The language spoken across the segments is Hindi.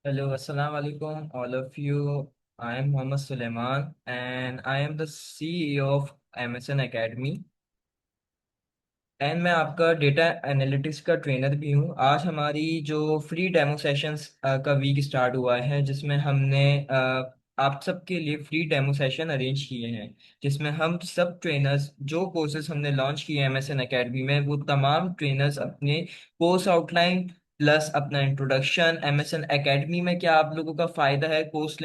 Hello, Assalamu alaikum, all of you. I am Mohammad Suleiman and I am the CEO of MSN Academy. And मैं आपका डेटा एनालिटिक्स का ट्रेनर भी हूँ। आज हमारी जो फ्री डेमो सेशंस का वीक स्टार्ट हुआ है, जिसमें हमने आप सबके लिए फ्री डेमो सेशन अरेंज किए हैं, जिसमें हम सब ट्रेनर्स जो कोर्सेज हमने लॉन्च किए हैं एमएसएन एकेडमी में, वो तमाम ट्रेनर्स अपने कोर्स आउटलाइन प्लस अपना इंट्रोडक्शन, एमएसएन एकेडमी में क्या आप लोगों का फायदा है कोर्स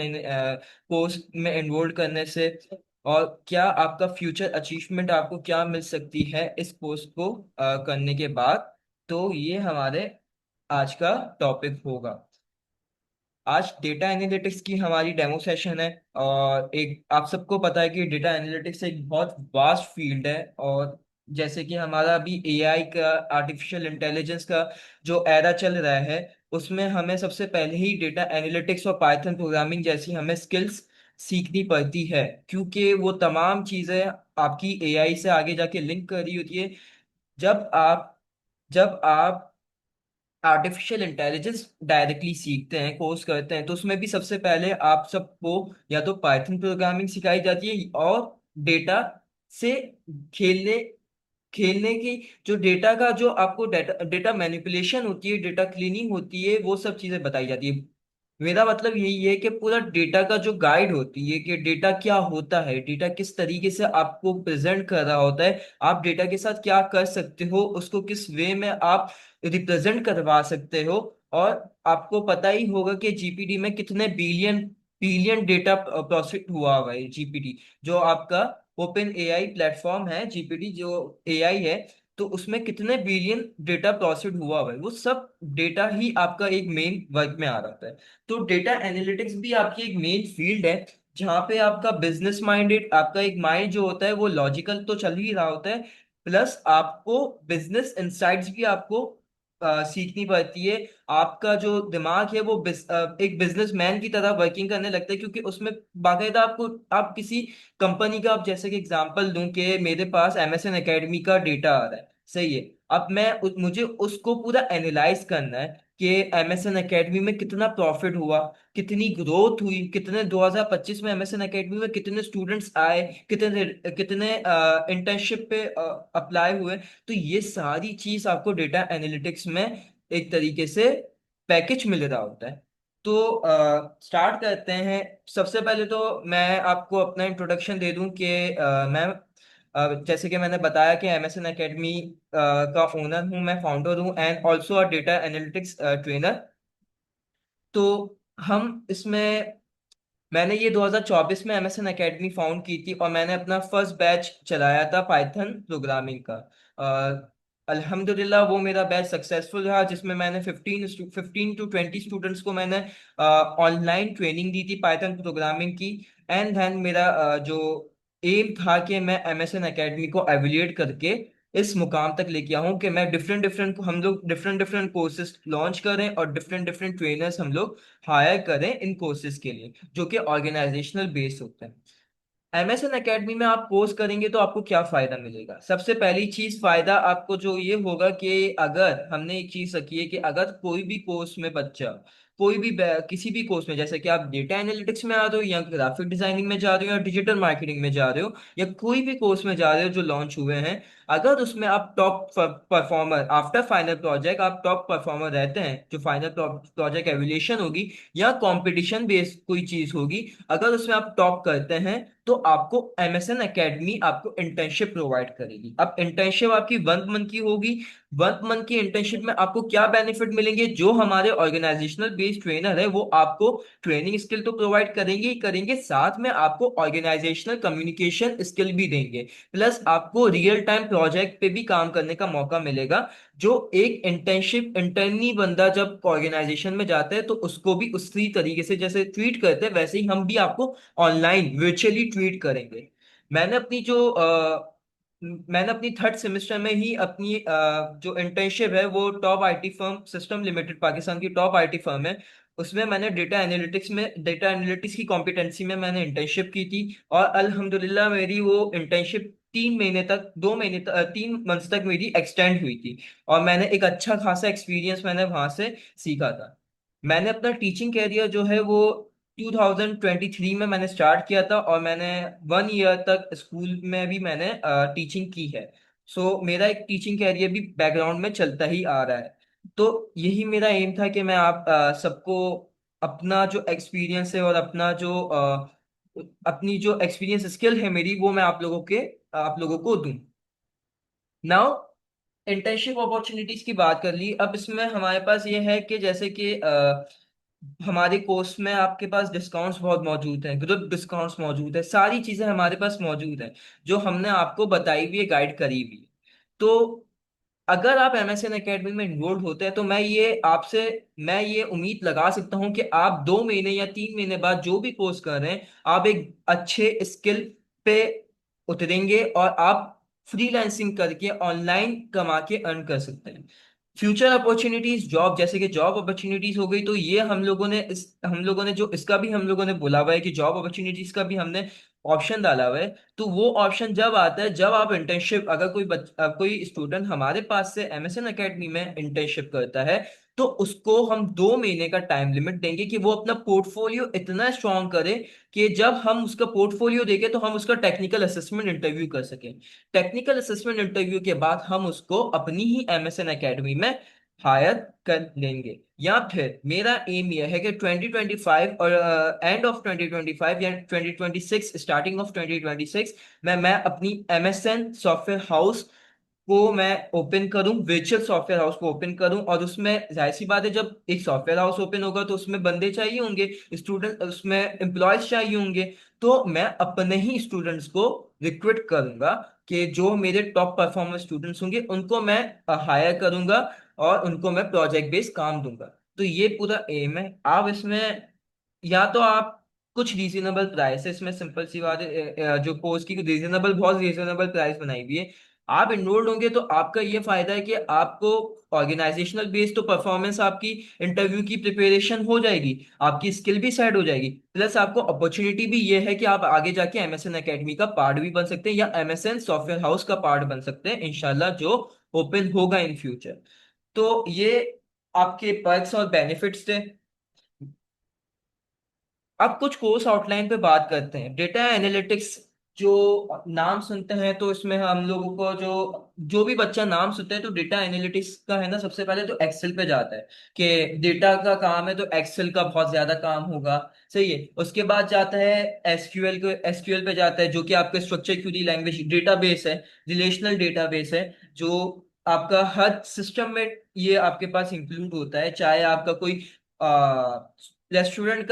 में एनरोल करने से, और क्या आपका फ्यूचर अचीवमेंट आपको क्या मिल सकती है इस कोर्स को करने के बाद। तो ये हमारे आज का टॉपिक होगा। आज डेटा एनालिटिक्स की हमारी डेमो सेशन है। और एक आप सबको पता है कि डेटा एनालिटिक्स एक बहुत वास्ट फील्ड है। और जैसे कि हमारा अभी एआई का, आर्टिफिशियल इंटेलिजेंस का जो एरा चल रहा है, उसमें हमें सबसे पहले ही डेटा एनालिटिक्स और पाइथन प्रोग्रामिंग जैसी हमें स्किल्स सीखनी पड़ती है, क्योंकि वो तमाम चीज़ें आपकी एआई से आगे जाके लिंक कर रही होती है। जब आप जब आप आर्टिफिशियल इंटेलिजेंस डायरेक्टली सीखते हैं, कोर्स करते हैं, तो उसमें भी सबसे पहले आप सबको या तो पाइथन प्रोग्रामिंग सिखाई जाती है, और डेटा से खेलने खेलने की, जो डेटा का, जो आपको डेटा डेटा मैनिपुलेशन होती है, डेटा क्लीनिंग होती है, वो सब चीजें बताई जाती है। मेरा मतलब यही है कि पूरा डेटा का जो गाइड होती है कि डेटा क्या होता है, डेटा किस तरीके से आपको प्रेजेंट कर रहा होता है, आप डेटा के साथ क्या कर सकते हो, उसको किस वे में आप रिप्रेजेंट करवा सकते हो। और आपको पता ही होगा कि जीपीटी में कितने बिलियन बिलियन डेटा प्रोसेस हुआ है। जीपीटी जो आपका ओपन एआई प्लेटफॉर्म है, जीपीटी जो एआई है, तो उसमें कितने बिलियन डेटा प्रोसेस हुआ है, वो सब डेटा ही आपका एक मेन वर्क में आ रहा है। तो डेटा एनालिटिक्स भी आपकी एक मेन फील्ड है, जहाँ पे आपका बिजनेस माइंडेड, आपका एक माइंड जो होता है वो लॉजिकल तो चल ही रहा होता है, प्लस आपको बिजनेस इंसाइट्स भी आपको सीखनी पड़ती है। आपका जो दिमाग है वो एक बिजनेसमैन की तरह वर्किंग करने लगता है, क्योंकि उसमें बाकायदा आपको, आप किसी कंपनी का, आप जैसे कि एग्जांपल दूं कि मेरे पास एमएसएन एकेडमी का डेटा आ रहा है, सही है। अब मुझे उसको पूरा एनालाइज करना है कि एमएसएन एकेडमी में कितना प्रॉफिट हुआ, कितनी ग्रोथ हुई, कितने 2025 में एमएसएन एकेडमी में कितने स्टूडेंट्स आए, कितने कितने इंटर्नशिप पे अप्लाई हुए। तो ये सारी चीज आपको डेटा एनालिटिक्स में एक तरीके से पैकेज मिल रहा होता है। तो स्टार्ट करते हैं। सबसे पहले तो मैं आपको अपना इंट्रोडक्शन दे दूं कि मैं जैसे कि मैंने बताया कि एमएसएन एकेडमी का ओनर हूं, मैं फाउंडर हूं and also a data analytics trainer. तो हम इसमें मैंने ये 2024 में एमएसएन एकेडमी फाउंड की थी, और मैंने अपना फर्स्ट बैच चलाया था पाइथन प्रोग्रामिंग का। अल्हम्दुलिल्लाह वो मेरा बैच सक्सेसफुल रहा, जिसमें मैंने 15 to 20 स्टूडेंट्स को मैंने ऑनलाइन ट्रेनिंग दी थी पाइथन प्रोग्रामिंग की। एंड देन मेरा जो एम था कि मैं एमएसएन एकेडमी को एवेल्यूएट करके इस मुकाम तक लेके आऊं कि मैं डिफरेंट डिफरेंट हम लोग डिफरेंट डिफरेंट कोर्सेज लॉन्च करें, और डिफरेंट डिफरेंट ट्रेनर्स हम लोग हायर करें इन कोर्सेज के लिए, जो कि ऑर्गेनाइजेशनल बेस्ड होते हैं। एमएसएन एकेडमी में आप कोर्स करेंगे तो आपको क्या फायदा मिलेगा? सबसे पहली चीज फायदा आपको जो ये होगा कि अगर हमने एक चीज रखी है कि अगर कोई भी कोर्स में बच्चा, किसी भी कोर्स में, जैसे कि आप डेटा एनालिटिक्स में आ रहे हो, या ग्राफिक डिजाइनिंग में जा रहे हो, या डिजिटल मार्केटिंग में जा रहे हो, या कोई भी कोर्स में जा रहे हो जो लॉन्च हुए हैं, अगर उसमें आप top performer, after final project आप टॉप परफॉर्मर रहते हैं, जो फाइनल प्रोजेक्ट एवेल्यूएशन होगी या कंपटीशन बेस्ड कोई चीज होगी, अगर उसमें आप टॉप करते हैं, तो आपको एमएसएन एकेडमी आपको इंटर्नशिप प्रोवाइड करेगी। अब इंटर्नशिप आपकी 1 मंथ की होगी। 1 मंथ की इंटर्नशिप में आपको क्या बेनिफिट मिलेंगे? जो हमारे ऑर्गेनाइजेशनल बेस्ड ट्रेनर है वो आपको ट्रेनिंग स्किल तो प्रोवाइड करेंगे ही करेंगे, साथ में आपको ऑर्गेनाइजेशनल कम्युनिकेशन स्किल भी देंगे, प्लस आपको रियल टाइम प्रोजेक्ट पे भी काम करने का मौका मिलेगा। जो एक इंटर्नी बंदा जब ऑर्गेनाइजेशन में जाता है, तो उसको भी उसी तरीके से जैसे ट्रीट करते हैं, वैसे ही हम भी आपको ऑनलाइन वर्चुअली ट्वीट करेंगे। मैंने अपनी जो मैंने अपनी थर्ड सेमेस्टर में ही अपनी जो इंटर्नशिप है वो top IT firm system limited, Pakistan की टॉप आईटी फर्म है, उसमें मैंने डेटा एनालिटिक्स की कॉम्पिटेंसी में मैंने इंटर्नशिप की थी। और अल्हम्दुलिल्लाह मेरी वो इंटर्नशिप 3 महीने तक, 2 महीने तक, 3 मंथ्स तक मेरी एक्सटेंड हुई थी, और मैंने एक अच्छा खासा एक्सपीरियंस मैंने वहां से सीखा था। मैंने अपना टीचिंग कैरियर जो है वो 2023 में मैंने स्टार्ट किया था, और मैंने 1 ईयर तक स्कूल में भी मैंने टीचिंग की है। सो मेरा एक टीचिंग कैरियर भी बैकग्राउंड में चलता ही आ रहा है। तो यही मेरा एम था कि मैं आप सबको अपना जो एक्सपीरियंस है और अपनी जो एक्सपीरियंस स्किल है मेरी, वो मैं आप लोगों को दूं। नाउ, इंटर्नशिप अपॉर्चुनिटीज की बात कर ली। अब इसमें हमारे पास ये है कि जैसे कि हमारे कोर्स में आपके पास डिस्काउंट्स बहुत मौजूद हैं, ग्रुप डिस्काउंट्स मौजूद है, सारी चीजें हमारे पास मौजूद हैं जो हमने आपको बताई हुई है, गाइड करी हुई है। तो अगर आप एमएसएन एकेडमी में इनरोल्ड होते हैं तो मैं ये उम्मीद लगा सकता हूं कि आप 2 महीने या 3 महीने बाद जो भी कोर्स कर रहे हैं, आप एक अच्छे स्किल पे उतरेंगे और आप फ्रीलांसिंग करके ऑनलाइन कमा के अर्न कर सकते हैं। फ्यूचर अपॉर्चुनिटीज जॉब, जैसे कि जॉब अपॉर्चुनिटीज हो गई, तो ये हम लोगों ने जो इसका भी हम लोगों ने बोला हुआ है कि जॉब अपॉर्चुनिटीज का भी हमने ऑप्शन डाला हुआ है। तो वो ऑप्शन जब आता है जब आप इंटर्नशिप, अगर कोई स्टूडेंट हमारे पास से एमएसएन एकेडमी में इंटर्नशिप करता है, तो उसको हम 2 महीने का टाइम लिमिट देंगे कि वो अपना पोर्टफोलियो इतना स्ट्रांग करे कि जब हम उसका पोर्टफोलियो देंगे तो हम उसका टेक्निकल असेसमेंट इंटरव्यू कर सकें। टेक्निकल असेसमेंट इंटरव्यू के बाद हम उसको अपनी ही एमएसएन एकेडमी में हायर कर लेंगे। या फिर मेरा एम यह है कि 2025 और एंड ऑफ 2025 या 2026, स्टार्टिंग ऑफ 2026 में मैं अपनी एमएसएन सॉफ्टवेयर हाउस को मैं ओपन करूं, वर्चुअल सॉफ्टवेयर हाउस को ओपन करूं। और उसमें जाहिर सी बात है, जब एक सॉफ्टवेयर हाउस ओपन होगा तो उसमें बंदे चाहिए होंगे, स्टूडेंट, उसमें एम्प्लॉयज चाहिए होंगे। तो मैं अपने ही स्टूडेंट्स को रिक्रूट करूंगा कि जो मेरे टॉप परफॉर्मेंस स्टूडेंट्स होंगे उनको मैं हायर करूंगा और उनको मैं प्रोजेक्ट बेस्ड काम दूंगा। तो ये पूरा एम है। आप इसमें या तो आप कुछ रीजनेबल प्राइस है, इसमें सिंपल सी बात है, जो कोर्स की रीजनेबल, बहुत रीजनेबल प्राइस बनाई हुई है। आप इनरोल्ड होंगे तो आपका ये फायदा है कि आपको ऑर्गेनाइजेशनल बेस तो परफॉर्मेंस, आपकी इंटरव्यू की प्रिपरेशन हो जाएगी, आपकी स्किल भी सेट हो जाएगी, प्लस आपको अपॉर्चुनिटी भी ये है कि आप आगे जाके एमएसएन एकेडमी का पार्ट भी बन सकते हैं या एमएसएन सॉफ्टवेयर हाउस का पार्ट बन सकते हैं इंशाल्लाह, जो ओपन होगा इन फ्यूचर। तो ये आपके पर्क्स और बेनिफिट्स थे। अब कुछ कोर्स आउटलाइन पे बात करते हैं। डेटा एनालिटिक्स, जो नाम सुनते हैं तो इसमें हम लोगों को जो जो भी बच्चा नाम सुनता है तो डेटा एनालिटिक्स का है ना, सबसे पहले तो एक्सेल पे जाता है कि डेटा का काम है तो एक्सेल का बहुत ज्यादा काम होगा। सही है। उसके बाद जाता है एसक्यूएल पे जाता है, जो कि आपका स्ट्रक्चर क्वेरी लैंग्वेज डेटाबेस है, रिलेशनल डेटाबेस है, जो आपका हर सिस्टम में ये आपके पास इंक्लूड होता है। चाहे आपका कोई रेस्टोरेंट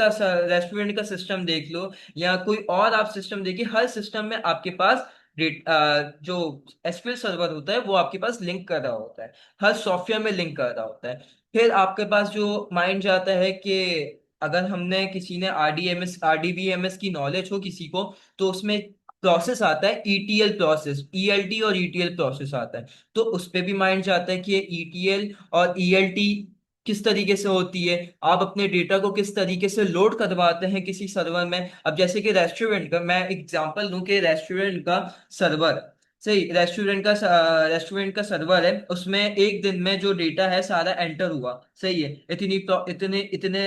का सिस्टम देख लो या कोई और आप सिस्टम देखिए, हर सिस्टम में आपके पास जो एसक्यूएल सर्वर होता है वो आपके पास लिंक कर रहा होता है, हर सॉफ्टवेयर में लिंक कर रहा होता है। फिर आपके पास जो माइंड जाता है कि अगर हमने किसी ने आरडीबीएमएस की नॉलेज हो किसी को, तो उसमें प्रोसेस आता है ईटीएल प्रोसेस, ईएलटी और ईटीएल प्रोसेस आता है। तो उस पे भी माइंड जाता है कि ईटीएल और ईएलटी किस तरीके से होती है, आप अपने डेटा को किस तरीके से लोड करवाते हैं किसी सर्वर में। अब जैसे कि रेस्टोरेंट का मैं एग्जांपल दूं कि रेस्टोरेंट का सर्वर, सही, रेस्टोरेंट का सर्वर है, उसमें एक दिन में जो डेटा है सारा एंटर हुआ, सही है, इतने इतने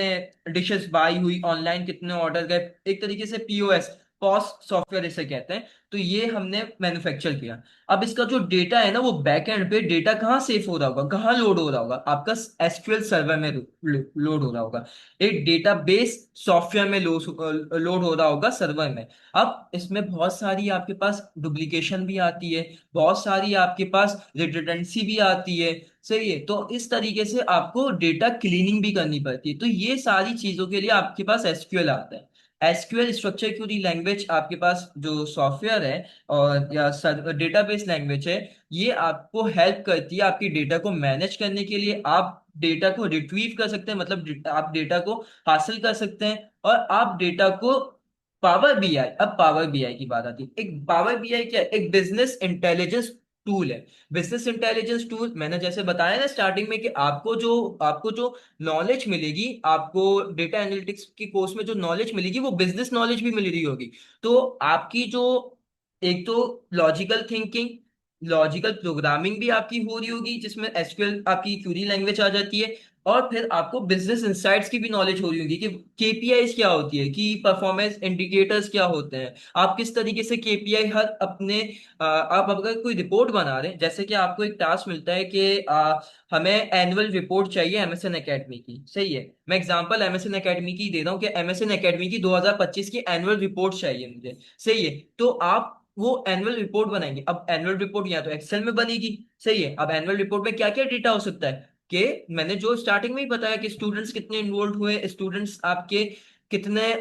डिशेस बाई हुई ऑनलाइन, कितने ऑर्डर गए, एक तरीके से पीओएस, पॉस सॉफ्टवेयर इसे कहते हैं। तो ये हमने मैन्युफैक्चर किया। अब इसका जो डेटा है ना, वो बैक एंड पे डेटा कहाँ सेव हो रहा होगा, कहाँ लोड हो रहा होगा, आपका एसक्यूएल सर्वर में लोड हो रहा होगा, एक डेटाबेस सॉफ्टवेयर में लोड हो रहा होगा सर्वर में। अब इसमें बहुत सारी आपके पास डुप्लीकेशन भी आती है, बहुत सारी आपके पास रिडंडेंसी भी आती है। सही है। तो इस तरीके से आपको डेटा क्लीनिंग भी करनी पड़ती है। तो ये सारी चीजों के लिए आपके पास एसक्यूएल आता है। एसक्यूएल स्ट्रक्चर क्वेरी लैंग्वेज आपके पास जो सॉफ्टवेयर है और या डेटाबेस लैंग्वेज है, ये आपको हेल्प करती है आपकी डेटा को मैनेज करने के लिए। आप डेटा को रिट्रीव कर सकते हैं, मतलब आप डेटा को हासिल कर सकते हैं, और आप डेटा को पावर बीआई, अब पावर बीआई की बात आती है। एक पावर बीआई क्या है? एक बिजनेस इंटेलिजेंस टूल है। बिजनेस इंटेलिजेंस टूल, मैंने जैसे बताया ना स्टार्टिंग में कि आपको जो नॉलेज मिलेगी, आपको डेटा एनालिटिक्स की कोर्स में जो नॉलेज मिलेगी वो बिजनेस नॉलेज भी मिल रही होगी। तो आपकी जो एक तो लॉजिकल थिंकिंग, लॉजिकल प्रोग्रामिंग भी आपकी हो रही होगी, जिसमें एसक्यूएल आपकी क्वेरी लैंग्वेज आ जाती है। और फिर आपको बिजनेस इंसाइट्स की भी नॉलेज हो रही होगी कि केपीआईज क्या होती है, कि परफॉर्मेंस इंडिकेटर्स क्या होते हैं, आप किस तरीके से केपीआई हर अपने आप अगर कोई रिपोर्ट बना रहे हैं, जैसे कि आपको एक टास्क मिलता है कि हमें एनुअल रिपोर्ट चाहिए एमएसएन एकेडमी की, सही है। मैं एग्जांपल एमएसएन एकेडमी की दे रहा हूँ कि एमएसएन एकेडमी की 2025 की एनुअल रिपोर्ट चाहिए मुझे, सही है। तो आप वो एनुअल रिपोर्ट बनाएंगे। अब एनुअल रिपोर्ट या तो एक्सेल में बनेगी, सही है। अब एनुअल रिपोर्ट में क्या क्या डेटा हो सकता है कि मैंने जो स्टार्टिंग में ही बताया कि स्टूडेंट्स कितने इन्वॉल्व हुए, स्टूडेंट्स आपके कितने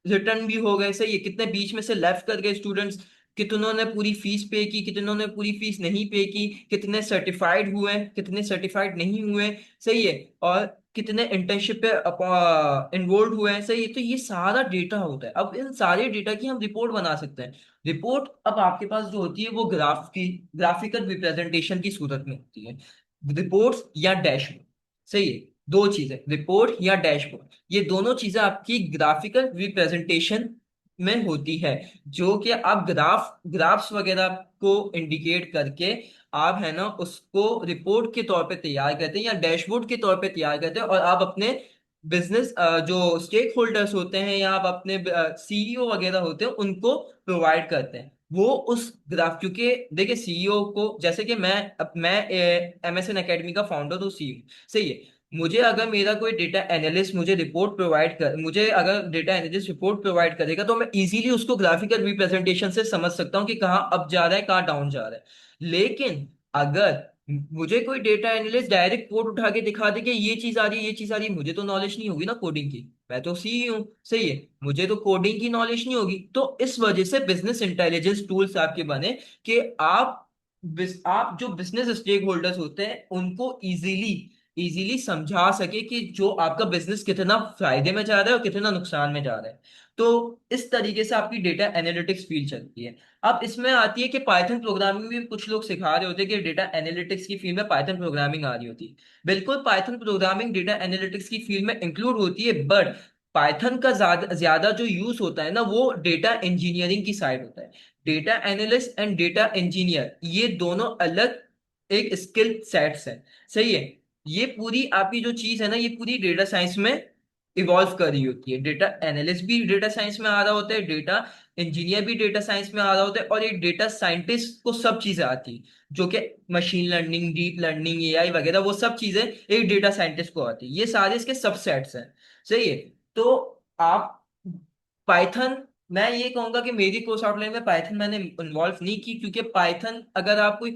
रिटर्न भी हो गए, सही है, कितने बीच में से लेफ्ट कर गए स्टूडेंट्स, कितनों ने पूरी फीस पे की, कितनों ने पूरी फीस नहीं पे की, कितने सर्टिफाइड हुए, कितने सर्टिफाइड नहीं हुए, सही है, और कितने इंटर्नशिप पे इन्वॉल्व हुए हैं, सही है। तो ये सारा डेटा होता है। अब इन सारे डेटा की हम रिपोर्ट बना सकते हैं। रिपोर्ट अब आपके पास जो होती है वो ग्राफिकल रिप्रेजेंटेशन की सूरत में होती है। रिपोर्ट्स या डैशबोर्ड, सही है। दो चीजें, रिपोर्ट या डैशबोर्ड, ये दोनों चीजें आपकी ग्राफिकल रिप्रेजेंटेशन में होती है, जो कि आप ग्राफ्स वगैरह को इंडिकेट करके आप है ना उसको रिपोर्ट के तौर पे तैयार करते हैं या डैशबोर्ड के तौर पे तैयार करते हैं, और आप अपने बिजनेस जो स्टेक होल्डर्स होते हैं या आप अपने सीईओ वगैरह होते हैं उनको प्रोवाइड करते हैं। वो उस ग्राफ, क्योंकि देखिए सीईओ को, जैसे कि मैं एमएसएन एकेडमी का फाउंडर हूँ, सीईओ, सही है। मुझे अगर मेरा कोई डेटा एनालिस्ट मुझे अगर डेटा एनालिस्ट रिपोर्ट प्रोवाइड करेगा तो मैं इजीली उसको ग्राफिकल रिप्रेजेंटेशन से समझ सकता हूँ कि कहाँ अप जा रहा है कहाँ डाउन जा रहा है। लेकिन अगर मुझे कोई डेटा एनालिस्ट डायरेक्ट कोड उठा के दिखा दे कि ये चीज आ रही है, ये चीज आ रही है, मुझे तो नॉलेज नहीं होगी ना कोडिंग की, मैं तो सी हूँ, सही है, मुझे तो कोडिंग की नॉलेज नहीं होगी। तो इस वजह से बिजनेस इंटेलिजेंस टूल्स आपके बने कि आप जो बिजनेस स्टेक होल्डर्स होते हैं उनको इजीली समझा सके कि जो आपका बिजनेस कितना फायदे में जा रहा है और कितना नुकसान में जा रहा है। तो इस तरीके से आपकी डेटा एनालिटिक्स फील्ड चलती है। अब इसमें आती है कि पाइथन प्रोग्रामिंग भी कुछ लोग सिखा रहे होते हैं कि डेटा एनालिटिक्स की फील्ड में पाइथन प्रोग्रामिंग आ रही होती है। बिल्कुल, पाइथन प्रोग्रामिंग डेटा एनालिटिक्स की फील्ड में इंक्लूड होती है, बट पाइथन का ज्यादा ज्यादा जो यूज होता है ना वो डेटा इंजीनियरिंग की साइड होता है। Data analyst and data engineer ये दोनों अलग एक स्किल सेट्स है, सही है। ये पूरी आपकी जो चीज है ना ये पूरी डेटा साइंस में इवॉल्व कर रही होती है। डेटा एनालिस्ट भी डेटा साइंस में आ रहा होता है, डेटा इंजीनियर भी डेटा साइंस में आ रहा होता है, और एक डेटा साइंटिस्ट को सब चीजें आती है, जो कि machine learning, deep learning, AI वगैरह, वो सब चीजें एक डेटा साइंटिस्ट को आती है। ये सारे इसके सबसेट्स हैं, सही है। तो आप पाइथन, मैं ये कहूंगा कि मेरी कोर्स आउटलाइन में पाइथन मैंने इन्वॉल्व नहीं की, क्योंकि पाइथन अगर आप कोई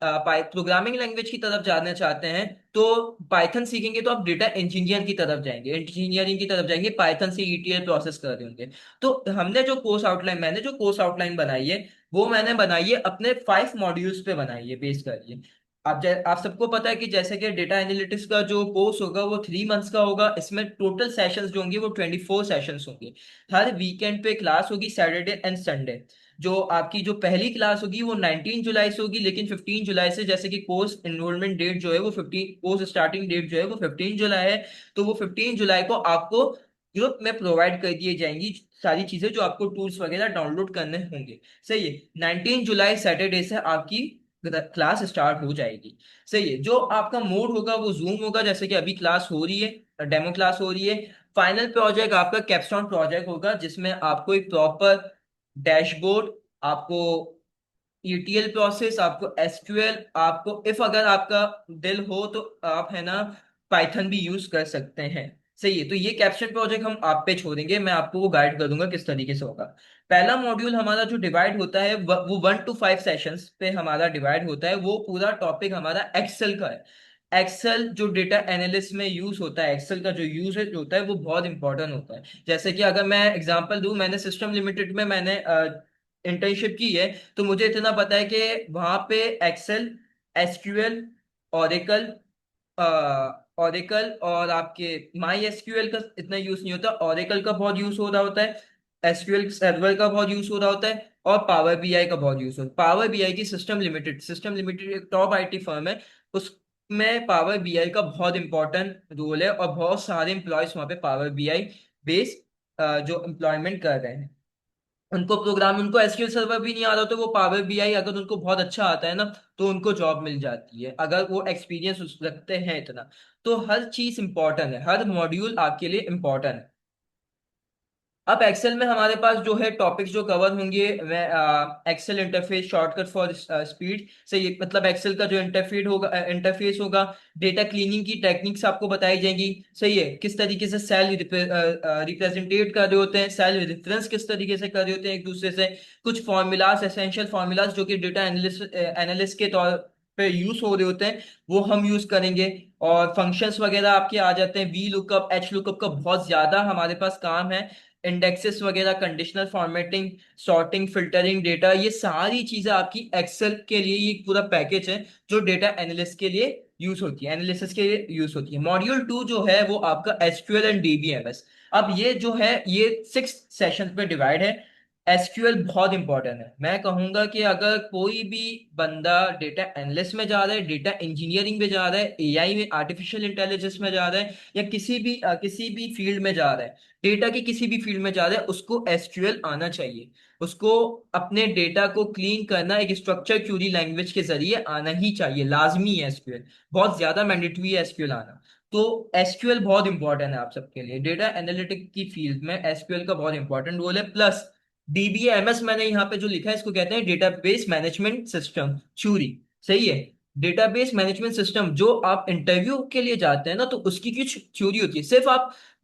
प्रोग्रामिंग लैंग्वेज की तरफ जाना चाहते हैं तो पाइथन सीखेंगे तो आप डेटा इंजीनियर की तरफ जाएंगे, इंजीनियरिंग की तरफ जाएंगे, पाइथन से ईटीएल प्रोसेस कर रहे होंगे। तो मैंने जो कोर्स आउटलाइन बनाई है वो मैंने बनाई है अपने 5 मॉड्यूल्स पे बनाई है, बेस करिए। आप सबको पता है कि जैसे कि डेटा एनालिटिक्स का जो कोर्स होगा वो 3 मंथ्स का होगा। इसमें टोटल सेशंस जो होंगे वो 24 सेशंस होंगे। हर वीकेंड पे क्लास होगी, सैटरडे एंड संडे। जो आपकी जो पहली क्लास होगी वो 19 जुलाई से होगी, लेकिन 15 जुलाई से, जैसे कि कोर्स एनरोलमेंट डेट जो है वो 15, कोर्स स्टार्टिंग डेट जो है वो 15 जुलाई है, तो वो 15 जुलाई को आपको ग्रुप में प्रोवाइड कर दिए जाएंगी सारी चीजें, जो आपको टूल्स वगैरह डाउनलोड करने होंगे, सही है। 19 जुलाई सैटरडे से आपकी क्लास स्टार्ट हो जाएगी, सही है। जो आपका मोड होगा वो जूम होगा, जैसे कि अभी क्लास हो रही है, डेमो क्लास हो रही है। फाइनल प्रोजेक्ट आपका कैपस्टोन प्रोजेक्ट होगा, जिसमें आपको एक प्रॉपर डैशबोर्ड, आपको ईटीएल प्रोसेस, आपको एसक्यूएल, आपको इफ अगर आपका दिल हो तो आप है ना पाइथन भी यूज कर सकते हैं, सही है। तो ये कैप्स्टोन प्रोजेक्ट हम आप पे छोड़ेंगे, मैं आपको वो गाइड कर दूंगा किस तरीके से होगा। पहला मॉड्यूल हमारा जो डिवाइड होता है वो 1 to 5 सेशंस पे हमारा डिवाइड होता है। वो पूरा टॉपिक हमारा एक्सेल का है। एक्सेल जो डेटा एनालिस्ट में यूज होता है, एक्सेल का जो यूजेज होता है वो बहुत इंपॉर्टेंट होता है। जैसे कि अगर मैं एग्जांपल दूं, मैंने सिस्टम लिमिटेड में मैंने इंटर्नशिप की है, तो मुझे इतना पता है कि वहां पे एक्सेल, एसक्यूएल, ओरेकल, ओरेकल और आपके माई एसक्यूएल का इतना यूज नहीं होता, ओरेकल का बहुत यूज हो रहा होता है, एसक्यूएल सर्वर का बहुत यूज हो रहा होता है, और पावर बीआई का बहुत यूज होता है। पावर बीआई की सिस्टम लिमिटेड एक टॉप आईटी फर्म है, उसमें पावर बीआई का बहुत इंपॉर्टेंट रोल है, और बहुत सारे एम्प्लॉयज वहाँ पे पावर बीआई बेस जो एम्प्लॉयमेंट कर रहे हैं। उनको प्रोग्राम, उनको एसक्यूएल सर्वर भी नहीं आ रहा तो वो पावर बीआई अगर उनको बहुत अच्छा आता है ना, तो उनको जॉब मिल जाती है अगर वो एक्सपीरियंस रखते हैं इतना। तो हर चीज इंपॉर्टेंट है, हर मॉड्यूल आपके लिए इंपॉर्टेंट है। अब एक्सेल में हमारे पास जो है टॉपिक्स जो कवर होंगे, वह Excel interface shortcut for speed से, ये मतलब एक्सेल का जो इंटरफेस होगा। डेटा क्लीनिंग की टेक्निक्स आपको बताई जाएंगी, सही है, किस तरीके से सेल रिप्रेजेंटेट कर रहे होते हैं, सेल रेफरेंस किस तरीके से कर रहे होते हैं एक दूसरे से। कुछ फॉर्मूलाज, एसेंशियल फॉर्मूलाज जो कि डेटा एनालिस्ट के तौर पे यूज हो रहे होते हैं, वो हम यूज करेंगे। और फंक्शंस वगैरह आपके आ जाते हैं, वी लुकअप, एच लुकअप का बहुत ज्यादा हमारे पास काम है। इंडेक्सेस वगैरह, conditional formatting, sorting, filtering data, ये सारी चीजें आपकी एक्सेल के लिए, ये पूरा पैकेज है जो डेटा एनालिस्ट के लिए यूज होती है, एनालिसिस के लिए यूज होती है। मॉड्यूल 2 जो है वो आपका एसक्यूएल एंड डीबीएमएस। अब ये जो है ये 6 सेशंस में डिवाइड है। एसक्यूएल बहुत इंपॉर्टेंट है, मैं कहूंगा कि अगर कोई भी बंदा डेटा एनालिस्ट में जा रहा है, डेटा इंजीनियरिंग में जा रहा है, एआई में, आर्टिफिशियल इंटेलिजेंस में जा रहा है, या किसी भी फील्ड में जा रहा है, डेटा की किसी भी फील्ड में जा रहा है, उसको एसक्यूएल आना चाहिए। उसको अपने डेटा को क्लीन करना एक स्ट्रक्चर क्यूरी लैंग्वेज के जरिए आना ही चाहिए, लाजमी है एसक्यूएल, बहुत ज्यादा मैंडेटरी है एसक्यूएल आना। तो एसक्यूएल बहुत इंपॉर्टेंट है आप सबके लिए, डेटा एनालिटिक की फील्ड में एसक्यूएल का बहुत इंपॉर्टेंट रोल है। प्लस डीबीएमएस मैंने यहाँ पे जो लिखा है इसको कहते हैं डेटाबेस मैनेजमेंट सिस्टम थ्योरी, सही है। डेटाबेस मैनेजमेंट सिस्टम, जो आप इंटरव्यू के लिए जाते हैं ना, तो उसकी कुछ थ्योरी होती है। सिर्फ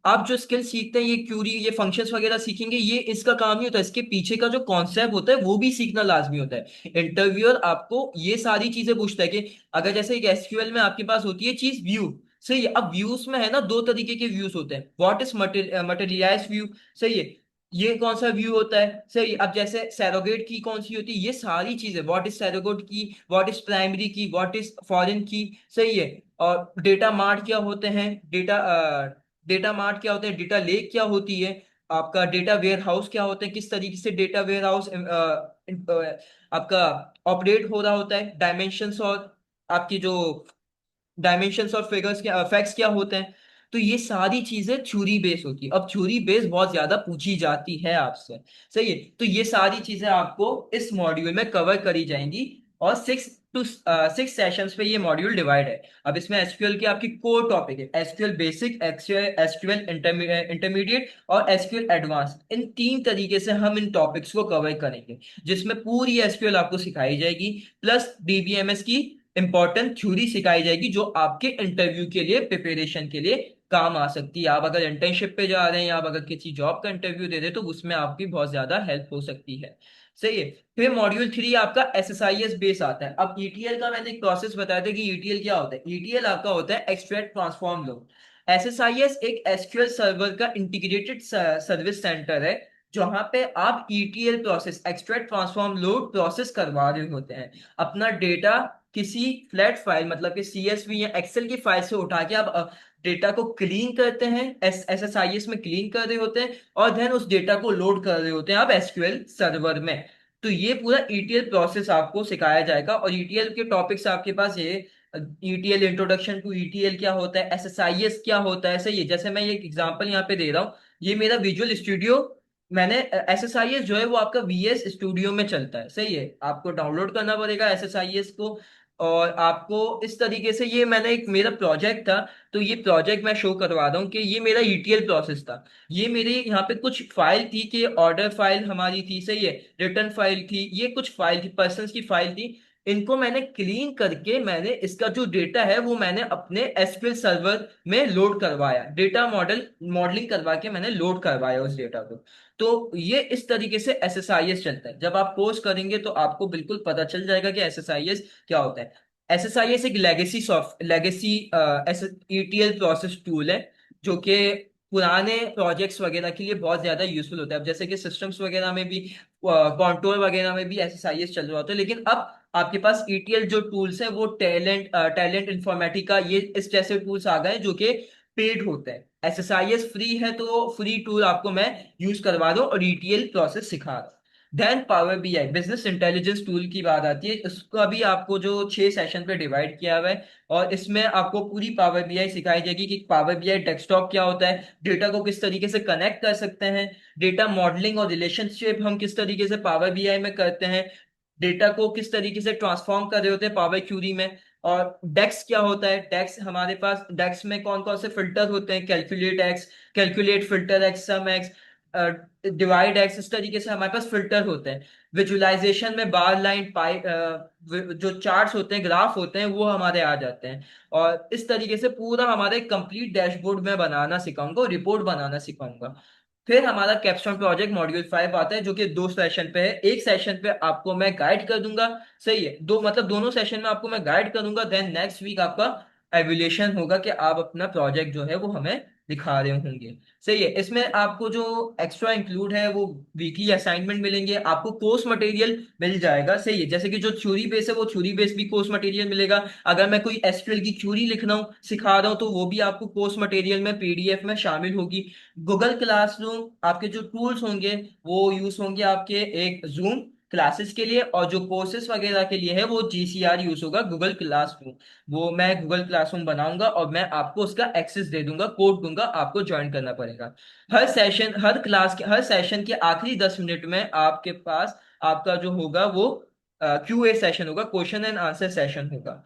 आप जो स्किल सीखते हैं, ये क्यूरी, ये फंक्शंस वगैरह सीखेंगे, ये इसका काम नहीं होता, इसके पीछे का जो कॉन्सेप्ट होता है वो भी सीखना लाजमी होता है। इंटरव्यूअर आपको ये सारी चीजें पूछता है कि अगर जैसे एक एसक्यूएल में आपके पास होती है चीज व्यू, सही है। अब व्यूज में है ना, दो तरीके के व्यूज होते हैं, व्हाट इज मटेरियलाइज व्यू, सही है, ये कौन सा व्यू होता है, सही। अब जैसे सैरोगेट की कौन सी होती है, ये सारी चीजें, व्हाट इज सैरोगेट की, व्हाट इज प्राइमरी की, व्हाट इज फॉरेन की, सही है। और डेटा मार्ट क्या होते हैं, डेटा मार्ट क्या होते हैं, डेटा लेक क्या होती है, आपका डेटा वेयर हाउस क्या होते हैं, किस तरीके से डेटा वेयर हाउस आपका ऑपरेट हो रहा होता है, डायमेंशंस और आपकी जो डायमेंशंस और फिगर्स के फैक्ट्स क्या होते हैं। तो ये सारी चीजें थ्योरी बेस होती है। अब थ्योरी बेस बहुत ज्यादा पूछी जाती है आपसे, सही है। तो ये सारी चीजें आपको इस मॉड्यूल में कवर करी जाएंगी। और 6 सेशंस पे ये मॉड्यूल डिवाइड है। अब इसमें एसक्यूएल की आपकी कोर टॉपिक है, एसक्यूएल बेसिक, एसक्यूएल इंटरमीडिएट और एसक्यूएल एडवांस, इन 3 तरीके से हम इन टॉपिक्स को कवर करेंगे, जिसमें पूरी एसक्यूएल आपको सिखाई जाएगी। प्लस डीबीएमएस की इंपॉर्टेंट थ्योरी सिखाई जाएगी, जो आपके इंटरव्यू के लिए, प्रिपरेशन के लिए काम आ सकती है। आप अगर इंटर्नशिप पे जा रहे हैं या आप अगर किसी जॉब का इंटरव्यू दे रहे हैं, तो उसमें आपकी बहुत ज्यादा हेल्प हो सकती है, सही है। फिर मॉड्यूल 3 आपका एसएसआईएस बेस आता है। अब ईटीएल का मैंने एक प्रोसेस बताया था कि ईटीएल क्या होता है। ईटीएल आपका होता है एक्सट्रैक्ट ट्रांसफॉर्म लोड। एसएसआईएस एक एसक्यूएल सर्वर का इंटीग्रेटेड सर्विस सेंटर है, जहां पे आप ETL process, extract transform load process करवा रहे होते हैं। अपना डेटा किसी फ्लैट फाइल, मतलब कि सीएसवी या एक्सेल की फाइल से उठा के आप डेटा को क्लीन करते हैं, एसएसआईएस में क्लीन कर रहे होते हैं, और देन उस डेटा को लोड कर रहे होते हैं आप एसक्यूएल सर्वर में। तो ये पूरा ईटीएल प्रोसेस आपको सिखाया जाएगा। और ईटीएल के टॉपिक्स आपके पास ये, ईटीएल इंट्रोडक्शन टू ईटीएल क्या होता है, एसएसआईएस क्या होता है, सही है। जैसे मैं ये एग्जांपल यहाँ पे दे रहा हूँ, ये मेरा विजुअल स्टूडियो, मैंने एसएसआईएस जो है वो आपका वीएस स्टूडियो में चलता है, सही है। आपको डाउनलोड करना पड़ेगा एसएसआईएस को। और आपको इस तरीके से, ये मैंने एक मेरा प्रोजेक्ट था, तो ये प्रोजेक्ट मैं शो करवा रहा हूँ कि ये मेरा ईटीएल प्रोसेस था। ये मेरी यहाँ पे कुछ फाइल थी, कि ऑर्डर फाइल हमारी थी, सही है, रिटर्न फाइल थी, ये कुछ फाइल थी, पर्सन की फाइल थी। इनको मैंने क्लीन करके, मैंने इसका जो डेटा है वो मैंने अपने एसक्यूएल सर्वर में लोड करवाया, डेटा मॉडलिंग करवा के मैंने लोड करवाया उस डेटा को। तो ये इस तरीके से एसएसआईएस चलता है। जब आप कोर्स करेंगे तो आपको बिल्कुल पता चल जाएगा कि एसएसआईएस क्या होता है। एसएसआईएस एक लेगेसी ईटीएल प्रोसेस टूल है, जो कि पुराने प्रोजेक्ट्स वगैरह के लिए बहुत ज्यादा यूजफुल होता है। अब जैसे कि सिस्टम्स वगैरह में भी, कॉन्टोर वगैरह में भी एसएसआईएस चल रहा होता है, लेकिन अब आपके पास ईटीएल जो टूल्स हैं वो टैलेंट इन्फॉर्मेटिका, ये इस जैसे टूल्स आ गए जो कि पेड होते हैं। एसएसआईएस फ्री है, तो फ्री टूल आपको मैं यूज करवा दूं और ईटीएल प्रोसेस सिखा दूं। Then power BI business intelligence tool की बात आती है, इसको अभी आपको जो 6 सेशन पे डिवाइड किया हुआ है, और इसमें आपको पूरी पावर बीआई सिखाई जाएगी कि पावर बीआई डेस्कटॉप क्या होता है, डेटा को किस तरीके से कनेक्ट कर सकते हैं, डेटा मॉडलिंग और रिलेशनशिप हम किस तरीके से पावर बीआई में करते हैं, डेटा को किस तरीके से ट्रांसफॉर्म कर रहे होते हैं पावर क्यूरी में, और डेक्स क्या होता है, डेक्स हमारे पास डेक्स में कौन कौन से फिल्टर होते हैं, calculate X, calculate filter X, sum X, divide X, इस तरीके से हमारे पास फिल्टर होते हैं। विजुअलाइजेशन में बार लाइन पाई जो चार्ट्स होते हैं, ग्राफ होते हैं, वो हमारे आ जाते हैं। और इस तरीके से पूरा हमारे कंप्लीट डैशबोर्ड में बनाना सिखाऊंगा, रिपोर्ट बनाना सिखाऊंगा। फिर हमारा कैप्स्टोन प्रोजेक्ट मॉड्यूल 5 आता है, जो कि 2 सेशन पे है। एक सेशन पे आपको मैं गाइड कर दूंगा, सही है, दो मतलब दोनों सेशन में आपको मैं गाइड करूंगा, देन नेक्स्ट वीक आपका एवल्यूएशन होगा कि आप अपना प्रोजेक्ट जो है वो हमें दिखा रहे होंगे। सही है, इसमें आपको जो एक्स्ट्रा इंक्लूड है वो वीकली असाइनमेंट मिलेंगे, आपको कोर्स मटेरियल मिल जाएगा। सही है, जैसे कि जो थ्योरी बेस है वो थ्योरी बेस भी कोर्स मटेरियल मिलेगा। अगर मैं कोई एसक्यूएल की थ्योरी लिख रहा हूँ, सिखा रहा हूँ, तो वो भी आपको कोर्स मटेरियल में पीडीएफ में शामिल होगी। गूगल क्लासरूम आपके जो टूल्स होंगे वो यूज होंगे आपके एक जूम क्लासेस के लिए, और जो कोर्सेज वगैरह के लिए है वो जीसीआर यूज होगा, गूगल क्लासरूम। वो मैं गूगल क्लासरूम बनाऊंगा और मैं आपको उसका एक्सेस दे दूंगा, कोड दूंगा, आपको ज्वाइन करना पड़ेगा। हर सेशन, हर क्लास के, हर सेशन के आखिरी 10 मिनट में आपके पास आपका जो होगा वो क्यूए सेशन होगा, क्वेश्चन एंड आंसर सेशन होगा।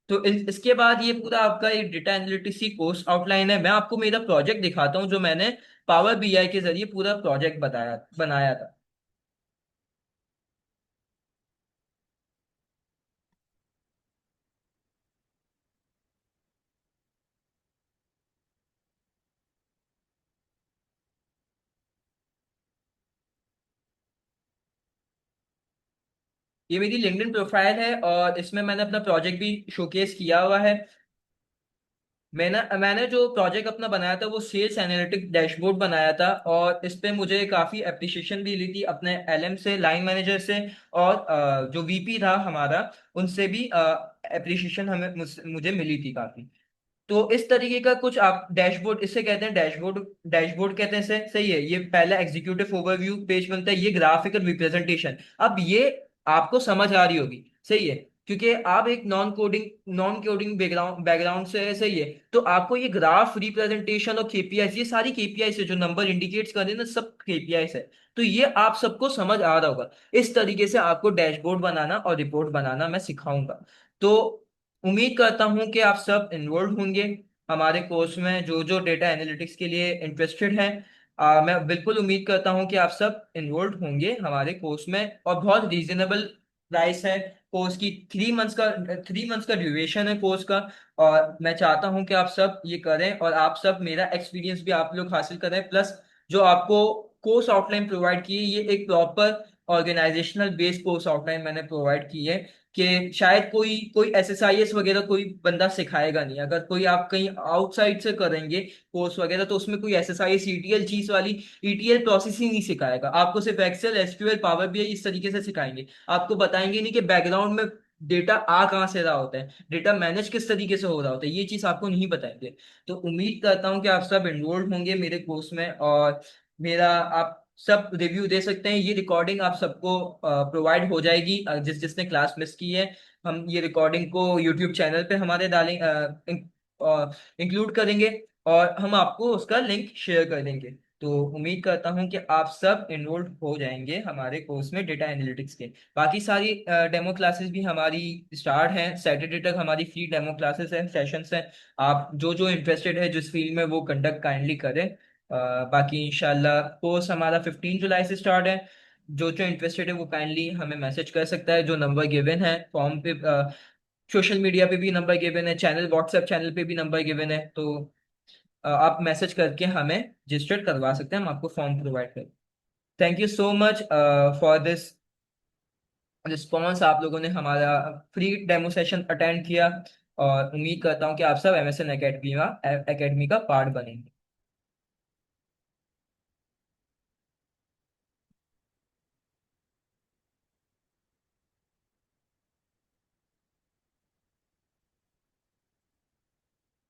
तो इसके बाद ये पूरा आपका एक डेटा एनालिटिक्स की कोर्स आउटलाइन है। मैं आपको मेरा प्रोजेक्ट दिखाता हूँ जो मैंने पावर बीआई के जरिए पूरा प्रोजेक्ट बताया बनाया था। ये मेरी लिंक्डइन प्रोफाइल है और इसमें मैंने अपना प्रोजेक्ट भी शोकेस किया हुआ है। मैंने जो प्रोजेक्ट अपना बनाया था वो सेल्स एनालिटिक डैशबोर्ड बनाया था, और इस पे मुझे काफी अप्रिशिएशन भी मिली थी अपने एलएम से, लाइन मैनेजर से, और जो वीपी था हमारा, उनसे भी अप्रिशिएशन मुझे मिली थी काफी। तो इस तरीके का कुछ आप डैशबोर्ड, इसे कहते हैं डैशबोर्ड, डैशबोर्ड कहते हैं इसे, सही है। ये पहला एग्जीक्यूटिव ओवरव्यू पेज बनता है, ये ग्राफिकल रिप्रेजेंटेशन। अब ये आपको समझ आ रही होगी, सही है, क्योंकि आप एक नॉन कोडिंग बैकग्राउंड बैकग्राउंड से है, सही है। तो आपको ये ग्राफ रिप्रेजेंटेशन और केपीआई, ये सारी केपीआई है जो नंबर इंडिकेट्स कर रहे हैं ना, सब केपीआई है। तो ये आप सबको समझ आ रहा होगा। इस तरीके से आपको डैशबोर्ड बनाना और रिपोर्ट बनाना मैं सिखाऊंगा। तो उम्मीद करता हूं कि आप सब इन्वॉल्व होंगे हमारे कोर्स में, जो जो डेटा एनालिटिक्स के लिए इंटरेस्टेड हैं। मैं बिल्कुल उम्मीद करता हूं कि आप सब इन्वॉल्व होंगे हमारे कोर्स में, और बहुत रीजनेबल प्राइस है कोर्स की। 3 मंथ्स का ड्यूरेशन है कोर्स का, और मैं चाहता हूं कि आप सब ये करें और आप सब मेरा एक्सपीरियंस भी आप लोग हासिल करें, प्लस जो आपको कोर्स आउटलाइन प्रोवाइड की है, ये एक proper organizational based course outline मैंने प्रोवाइड की है, कि शायद कोई कोई एसएसआईएस वगैरह कोई बंदा सिखाएगा नहीं। अगर कोई आप कहीं आउटसाइड से करेंगे कोर्स वगैरह, तो उसमें कोई एसएसआईएस ईटीएल चीज वाली ईटीएल प्रोसेस ही नहीं सिखाएगा आपको, सिर्फ एक्सेल, एसक्यूएल, पावर बीआई इस तरीके से सिखाएंगे। आपको बताएंगे नहीं कि बैकग्राउंड में डेटा आ कहाँ से रहा होता है, डेटा मैनेज किस तरीके से हो रहा होता है, ये चीज आपको नहीं बताएंगे। तो उम्मीद करता हूँ कि आप सब इनरोल्ड होंगे मेरे कोर्स में, और मेरा आप सब रिव्यू दे सकते हैं। ये रिकॉर्डिंग आप सबको प्रोवाइड हो जाएगी, जिसने क्लास मिस की है। हम ये रिकॉर्डिंग को यूट्यूब चैनल पे हमारे डालें, इंक्लूड करेंगे, और हम आपको उसका लिंक शेयर कर देंगे। तो उम्मीद करता हूं कि आप सब इन्वॉल्व हो जाएंगे हमारे कोर्स में डेटा एनालिटिक्स के। बाकी सारी डेमो क्लासेस भी हमारी स्टार्ट हैं, सैटरडे तक हमारी फ्री डेमो क्लासेस हैं, सेशंस हैं। आप जो जो इंटरेस्टेड है जिस फील्ड में, वो कंडक्ट काइंडली करें। बाकी इंशाल्लाह कोर्स हमारा 15 जुलाई से स्टार्ट है। जो जो इंटरेस्टेड है वो काइंडली हमें मैसेज कर सकता है, जो नंबर गिवन है फॉर्म पे, सोशल मीडिया पे भी नंबर गिवन है, चैनल व्हाट्सएप चैनल पे भी नंबर गिवन है। तो आप मैसेज करके हमें रजिस्टर करवा सकते हैं, हम आपको फॉर्म प्रोवाइड करें। Thank you so much for this response, आप लोगों ने हमारा फ्री डेमो सेशन अटेंड किया, और उम्मीद करता हूँ कि आप सब एमएसएन एकेडमी का पार्ट बनेंगे।